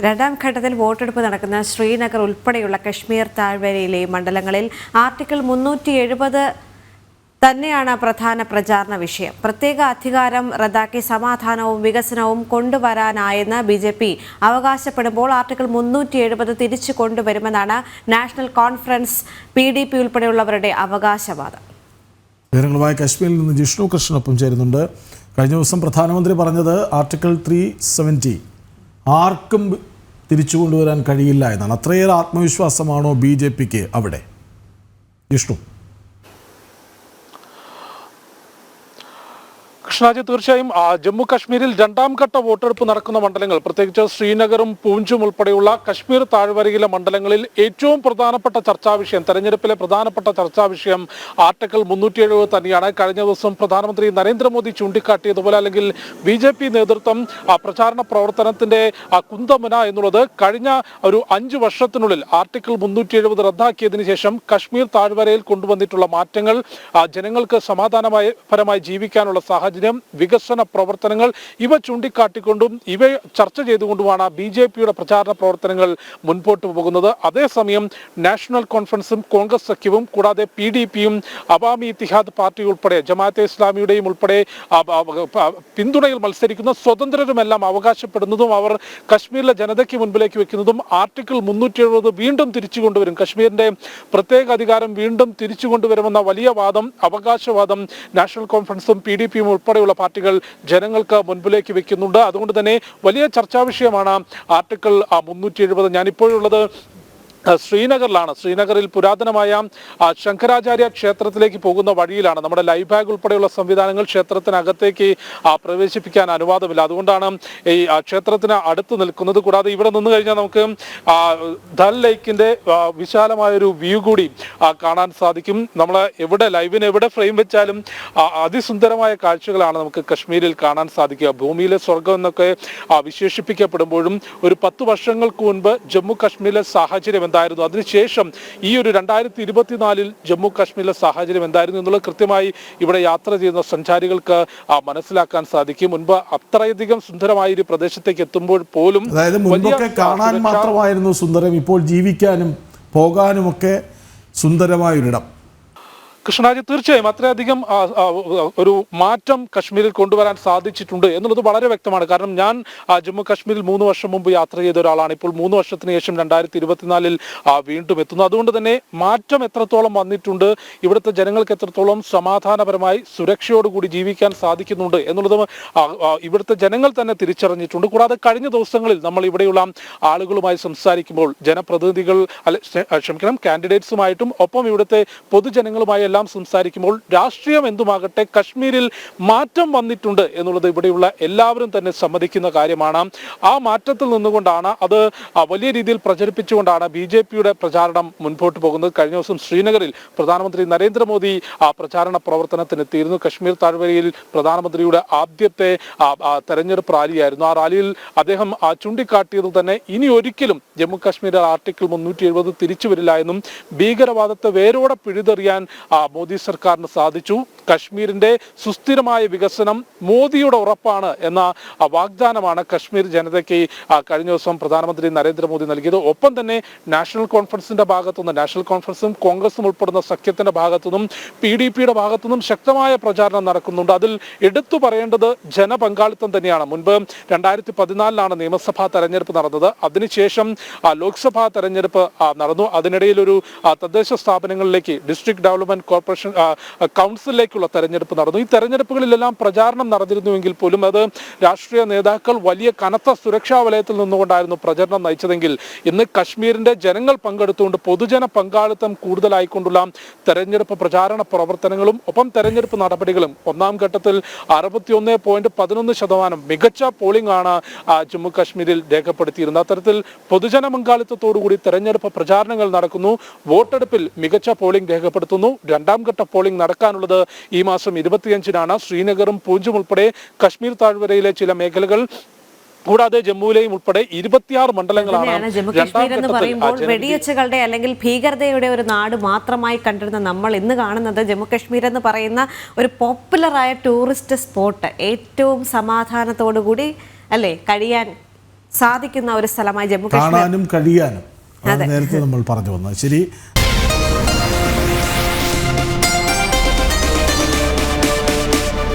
രണ്ടാം ഘട്ടത്തിൽ വോട്ടെടുപ്പ് നടക്കുന്ന ശ്രീനഗർ ഉൾപ്പെടെയുള്ള കശ്മീർ താഴ്വരയിലെ മണ്ഡലങ്ങളിൽ ആർട്ടിക്കിൾ 370 തന്നെയാണ് പ്രധാന പ്രചാരണ വിഷയം. പ്രത്യേക അധികാരം റദ്ദാക്കി സമാധാനവും വികസനവും കൊണ്ടുവരാനായെന്ന് ബിജെപി അവകാശപ്പെടുമ്പോൾ ആർട്ടിക്കിൾ 370 തിരിച്ചു കൊണ്ടുവരുമെന്നാണ് നാഷണൽ കോൺഫറൻസ് PDP ഉൾപ്പെടെയുള്ളവരുടെ അവകാശവാദം. വിവരങ്ങളുമായി കശ്മീരിൽ നിന്ന് ജിഷ്ണു കൃഷ്ണനൊപ്പം ചേരുന്നുണ്ട്. കഴിഞ്ഞ ദിവസം പ്രധാനമന്ത്രി പറഞ്ഞത് ആർട്ടിക്കിൾ 370 ആർക്കും തിരിച്ചു കൊണ്ടുവരാൻ കഴിയില്ല എന്നാണ്. അത്രയേറെ ആത്മവിശ്വാസമാണോ BJPക്ക് അവിടെ? ജിഷ്ണു. കൃഷ്ണാജി, തീർച്ചയായും ജമ്മു കാശ്മീരിൽ രണ്ടാം ഘട്ട വോട്ടെടുപ്പ് നടക്കുന്ന മണ്ഡലങ്ങൾ, പ്രത്യേകിച്ച് ശ്രീനഗറും പൂഞ്ചും ഉൾപ്പെടെയുള്ള കശ്മീർ താഴ്വരയിലെ മണ്ഡലങ്ങളിൽ ഏറ്റവും പ്രധാനപ്പെട്ട ചർച്ചാ വിഷയം, തെരഞ്ഞെടുപ്പിലെ പ്രധാനപ്പെട്ട ചർച്ചാ വിഷയം ആർട്ടിക്കിൾ 370 തന്നെയാണ്. കഴിഞ്ഞ ദിവസം പ്രധാനമന്ത്രി നരേന്ദ്രമോദി ചൂണ്ടിക്കാട്ടിയതുപോലെ, അല്ലെങ്കിൽ BJP നേതൃത്വം പ്രചാരണ പ്രവർത്തനത്തിന്റെ കുന്തമുന എന്നുള്ളത് കഴിഞ്ഞ ഒരു 5 വർഷത്തിനുള്ളിൽ ആർട്ടിക്കിൾ 370 റദ്ദാക്കിയതിനു ശേഷം കശ്മീർ താഴ്വരയിൽ കൊണ്ടുവന്നിട്ടുള്ള മാറ്റങ്ങൾ, ജനങ്ങൾക്ക് സമാധാനപരമായി ജീവിക്കാനുള്ള സാഹചര്യം, വികസന പ്രവർത്തനങ്ങൾ, ഇവ ചൂണ്ടിക്കാട്ടിക്കൊണ്ടും ഇവ ചർച്ച ചെയ്തുകൊണ്ടുമാണ് BJPയുടെ പ്രചാരണ പ്രവർത്തനങ്ങൾ മുൻപോട്ട് പോകുന്നത്. അതേസമയം നാഷണൽ കോൺഫറൻസും കോൺഗ്രസ് സഖ്യവും കൂടാതെ PDPയും അവാമി ഇത്തിഹാദ് പാർട്ടി ഉൾപ്പെടെ ജമാഅത്തെ ഇസ്ലാമിയുടെയും ഉൾപ്പെടെ പിന്തുണയിൽ മത്സരിക്കുന്ന സ്വതന്ത്രരുമെല്ലാം അവകാശപ്പെടുന്നതും അവർ കശ്മീരിലെ ജനതയ്ക്ക് മുൻപിലേക്ക് വെക്കുന്നതും ആർട്ടിക്കിൾ 370 വീണ്ടും തിരിച്ചു കൊണ്ടുവരും, കശ്മീരിന്റെ പ്രത്യേക അധികാരം വീണ്ടും തിരിച്ചു കൊണ്ടുവരുമെന്ന വലിയ വാദം, അവകാശവാദം നാഷണൽ കോൺഫറൻസും PDPയും ഉൾപ്പെടെയുള്ള പാർട്ടികൾ ജനങ്ങൾക്ക് മുൻപിലേക്ക് വെക്കുന്നുണ്ട്. അതുകൊണ്ട് തന്നെ വലിയ ചർച്ചാ വിഷയമാണ് ആർട്ടിക്കിൾ 370. ഞാനിപ്പോഴുള്ളത് ശ്രീനഗറിലാണ്. ശ്രീനഗറിൽ പുരാതനമായ ശങ്കരാചാര്യ ക്ഷേത്രത്തിലേക്ക് പോകുന്ന വഴിയിലാണ്. നമ്മുടെ ലൈവ് ബാഗ് ഉൾപ്പെടെയുള്ള സംവിധാനങ്ങൾ ക്ഷേത്രത്തിനകത്തേക്ക് പ്രവേശിപ്പിക്കാൻ അനുവാദമില്ല. അതുകൊണ്ടാണ് ഈ ക്ഷേത്രത്തിന് അടുത്ത് നിൽക്കുന്നത്. കൂടാതെ ഇവിടെ നിന്ന് കഴിഞ്ഞാൽ നമുക്ക് ദൽ ലേക്കിന്റെ വിശാലമായൊരു വ്യൂ കൂടി കാണാൻ സാധിക്കും. നമ്മൾ ലൈവിന് എവിടെ ഫ്രെയിം വെച്ചാലും അതിസുന്ദരമായ കാഴ്ചകളാണ് നമുക്ക് കശ്മീരിൽ കാണാൻ സാധിക്കുക. ഭൂമിയിലെ സ്വർഗം എന്നൊക്കെ വിശേഷിപ്പിക്കപ്പെടുമ്പോഴും ഒരു 10 വർഷങ്ങൾക്ക് മുൻപ് ജമ്മു കാശ്മീരിലെ സാഹചര്യം എന്തായിരുന്നു, അതിനുശേഷം ഈ ഒരു 2024 ജമ്മു കാശ്മീരിലെ സാഹചര്യം എന്തായിരുന്നു എന്നുള്ളത് കൃത്യമായി ഇവിടെ യാത്ര ചെയ്യുന്ന സഞ്ചാരികൾക്ക് മനസ്സിലാക്കാൻ സാധിക്കും. മുൻപ് അത്രയധികം സുന്ദരമായ ഒരു പ്രദേശത്തേക്ക് എത്തുമ്പോൾ പോലും കാണാൻ മാത്രമായിരുന്നു സുന്ദരം, ഇപ്പോൾ ജീവിക്കാനും പോകാനുമൊക്കെ സുന്ദരമായൊരിടം. കൃഷ്ണാജി, തീർച്ചയായും അത്രയധികം ഒരു മാറ്റം കശ്മീരിൽ കൊണ്ടുവരാൻ സാധിച്ചിട്ടുണ്ട് എന്നുള്ളത് വളരെ വ്യക്തമാണ്. കാരണം ഞാൻ ജമ്മു കാശ്മീരിൽ 3 വർഷം മുമ്പ് യാത്ര ചെയ്ത ഒരാളാണ്. ഇപ്പോൾ 3 വർഷത്തിന് ശേഷം 2024 വീണ്ടും എത്തുന്നു. അതുകൊണ്ട് തന്നെ മാറ്റം എത്രത്തോളം വന്നിട്ടുണ്ട്, ഇവിടുത്തെ ജനങ്ങൾക്ക് എത്രത്തോളം സമാധാനപരമായി സുരക്ഷയോടുകൂടി ജീവിക്കാൻ സാധിക്കുന്നുണ്ട് എന്നുള്ളത് ഇവിടുത്തെ ജനങ്ങൾ തന്നെ തിരിച്ചറിഞ്ഞിട്ടുണ്ട്. കൂടാതെ കഴിഞ്ഞ ദിവസങ്ങളിൽ നമ്മൾ ഇവിടെയുള്ള ആളുകളുമായി സംസാരിക്കുമ്പോൾ ജനപ്രതിനിധികൾ കാൻഡിഡേറ്റ്സുമായിട്ടും ഒപ്പം ഇവിടുത്തെ പൊതുജനങ്ങളുമായി എല്ലാം സംസാരിക്കുമ്പോൾ രാഷ്ട്രീയം എന്തുമാകട്ടെ കശ്മീരിൽ മാറ്റം വന്നിട്ടുണ്ട് എന്നുള്ളത് ഇവിടെയുള്ള എല്ലാവരും തന്നെ സമ്മതിക്കുന്ന കാര്യമാണ്. ആ മാറ്റത്തിൽ നിന്നുകൊണ്ടാണ്, അത് വലിയ രീതിയിൽ പ്രചരിപ്പിച്ചുകൊണ്ടാണ് BJPയുടെ പ്രചാരണം മുൻപോട്ട് പോകുന്നത്. കഴിഞ്ഞ ദിവസം ശ്രീനഗറിൽ പ്രധാനമന്ത്രി നരേന്ദ്രമോദി പ്രചാരണ പ്രവർത്തനത്തിനെത്തിയിരുന്നു. കശ്മീർ താഴ്വരയിൽ പ്രധാനമന്ത്രിയുടെ ആദ്യത്തെ തെരഞ്ഞെടുപ്പ് റാലിയായിരുന്നു. ആ റാലിയിൽ അദ്ദേഹം ചൂണ്ടിക്കാട്ടിയത് തന്നെ ഇനി ഒരിക്കലും ജമ്മു കാശ്മീരിൽ ആർട്ടിക്കിൾ 370 തിരിച്ചു വരില്ല എന്നും ഭീകരവാദത്തെ വേരോടെ പിഴുതെറിയാൻ മോദി സർക്കാരിന് സാധിച്ചു. കശ്മീരിന്റെ സുസ്ഥിരമായ വികസനം മോദിയുടെ ഉറപ്പാണ് എന്ന വാഗ്ദാനമാണ് കശ്മീർ ജനതയ്ക്ക് കഴിഞ്ഞ ദിവസം പ്രധാനമന്ത്രി നരേന്ദ്രമോദി നൽകിയത്. ഒപ്പം തന്നെ നാഷണൽ കോൺഫറൻസിന്റെ ഭാഗത്തുനിന്ന്, നാഷണൽ കോൺഫറൻസും കോൺഗ്രസും ഉൾപ്പെടുന്ന സഖ്യത്തിന്റെ ഭാഗത്തുനിന്നും PDPയുടെ ഭാഗത്തുനിന്നും ശക്തമായ പ്രചാരണം നടക്കുന്നുണ്ട്. അതിൽ എടുത്തു പറയേണ്ടത് ജനപങ്കാളിത്തം തന്നെയാണ്. മുൻപ് 2014 നിയമസഭാ തെരഞ്ഞെടുപ്പ് നടന്നത്. അതിനുശേഷം ലോക്സഭാ തെരഞ്ഞെടുപ്പ് നടന്നു. അതിനിടയിൽ ഒരു തദ്ദേശ സ്ഥാപനങ്ങളിലേക്ക്, ഡിസ്ട്രിക്ട് ഡെവലപ്മെന്റ് കോർപ്പറേഷൻ കൗൺസിലിലേക്കുള്ള തെരഞ്ഞെടുപ്പ് നടന്നു. ഈ തെരഞ്ഞെടുപ്പുകളിലെല്ലാം പ്രചാരണം നടന്നിരുന്നുവെങ്കിൽ പോലും അത് രാഷ്ട്രീയ നേതാക്കൾ വലിയ കനത്ത സുരക്ഷാ വലയത്തിൽ നിന്നുകൊണ്ടായിരുന്നു പ്രചരണം നയിച്ചതെങ്കിൽ ഇന്ന് കശ്മീരിന്റെ ജനങ്ങൾ പങ്കെടുത്തുകൊണ്ട് പൊതുജന പങ്കാളിത്തം കൂടുതലായിക്കൊണ്ടുള്ള തെരഞ്ഞെടുപ്പ് പ്രചാരണ പ്രവർത്തനങ്ങളും ഒപ്പം തെരഞ്ഞെടുപ്പ് നടപടികളും ഒന്നാം ഘട്ടത്തിൽ 61.11% മികച്ച പോളിംഗ് ആണ് ജമ്മു കാശ്മീരിൽ രേഖപ്പെടുത്തിയിരുന്നത്. അത്തരത്തിൽ പൊതുജന പങ്കാളിത്തത്തോടുകൂടി തെരഞ്ഞെടുപ്പ് പ്രചാരണങ്ങൾ നടക്കുന്നു. വോട്ടെടുപ്പിൽ മികച്ച പോളിംഗ് രേഖപ്പെടുത്തുന്നു. രണ്ടാം ഘട്ട പോളിംഗ് നടക്കാനുള്ളത് ഈ മാസം 25-നാണ്. ശ്രീനഗറും പൂഞ്ചും ഉൾപ്പെടെ കശ്മീർ താഴ്വരയിലെ ചില മേഖലകൾ കൂടാതെ ജമ്മുവിലെയും ഉൾപ്പെടെ 26 മണ്ഡലങ്ങളാണ്. ജമ്മു കാശ്മീർ എന്ന് പറയുമ്പോൾ വെടിവെച്ചുകളുടെ അല്ലെങ്കിൽ ഭീകരതയുടെ ഒരു നാട് മാത്രമായി കണ്ടിരുന്ന നമ്മൾ ഇന്ന് കാണുന്നത് ജമ്മു കാശ്മീർ എന്ന് പറയുന്ന ഒരു പോപ്പുലറായ ടൂറിസ്റ്റ് സ്പോട്ട്, ഏറ്റവും സമാധാനത്തോടുകൂടി അല്ലേ കഴിയാൻ സാധിക്കുന്ന ഒരു സ്ഥലമായി ജമ്മു കാശ്മീർ കാണാനും കഴിയാനും നേരത്തെ നമ്മൾ പറഞ്ഞു വന്നത് ശരി.